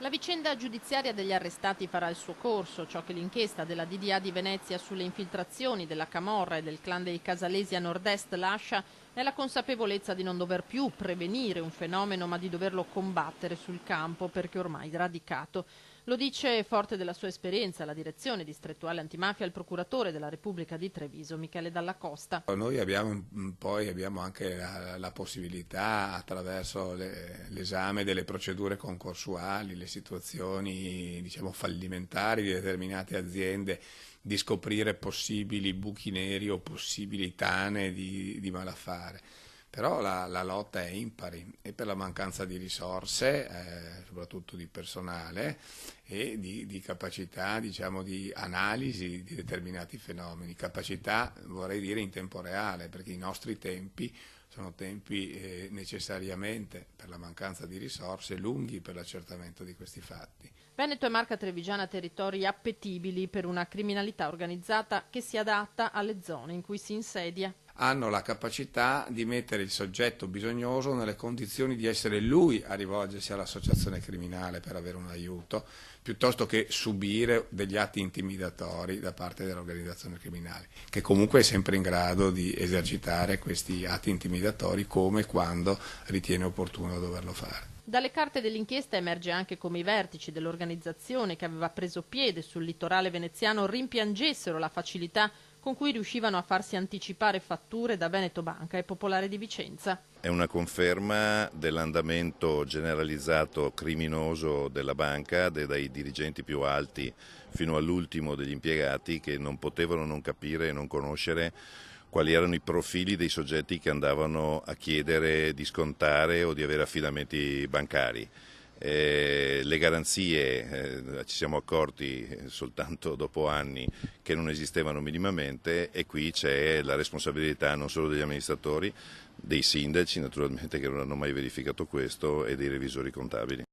La vicenda giudiziaria degli arrestati farà il suo corso. Ciò che l'inchiesta della DDA di Venezia sulle infiltrazioni della Camorra e del clan dei Casalesi a nord-est lascia è la consapevolezza di non dover più prevenire un fenomeno, ma di doverlo combattere sul campo, perché ormai radicato. Lo dice, forte della sua esperienza, la direzione distrettuale antimafia, il procuratore della Repubblica di Treviso, Michele Dalla Costa. Noi abbiamo anche la possibilità, attraverso l'esame delle procedure concorsuali, le situazioni diciamo fallimentari di determinate aziende, di scoprire possibili buchi neri o possibili tane di malaffare. Però la lotta è impari e per la mancanza di risorse, soprattutto di personale e di capacità diciamo, di analisi di determinati fenomeni, capacità vorrei dire in tempo reale, perché i nostri tempi sono tempi necessariamente per la mancanza di risorse lunghi per l'accertamento di questi fatti. Veneto e Marca Trevigiana territori appetibili per una criminalità organizzata che si adatta alle zone in cui si insedia. Hanno la capacità di mettere il soggetto bisognoso nelle condizioni di essere lui a rivolgersi all'associazione criminale per avere un aiuto, piuttosto che subire degli atti intimidatori da parte dell'organizzazione criminale, che comunque è sempre in grado di esercitare questi atti intimidatori come e quando ritiene opportuno doverlo fare. Dalle carte dell'inchiesta emerge anche come i vertici dell'organizzazione che aveva preso piede sul litorale veneziano rimpiangessero la facilità con cui riuscivano a farsi anticipare fatture da Veneto Banca e Popolare di Vicenza. È una conferma dell'andamento generalizzato criminoso della banca, dai dirigenti più alti fino all'ultimo degli impiegati, che non potevano non capire e non conoscere quali erano i profili dei soggetti che andavano a chiedere di scontare o di avere affidamenti bancari. Le garanzie ci siamo accorti soltanto dopo anni che non esistevano minimamente, e qui c'è la responsabilità non solo degli amministratori, dei sindaci naturalmente che non hanno mai verificato questo, e dei revisori contabili.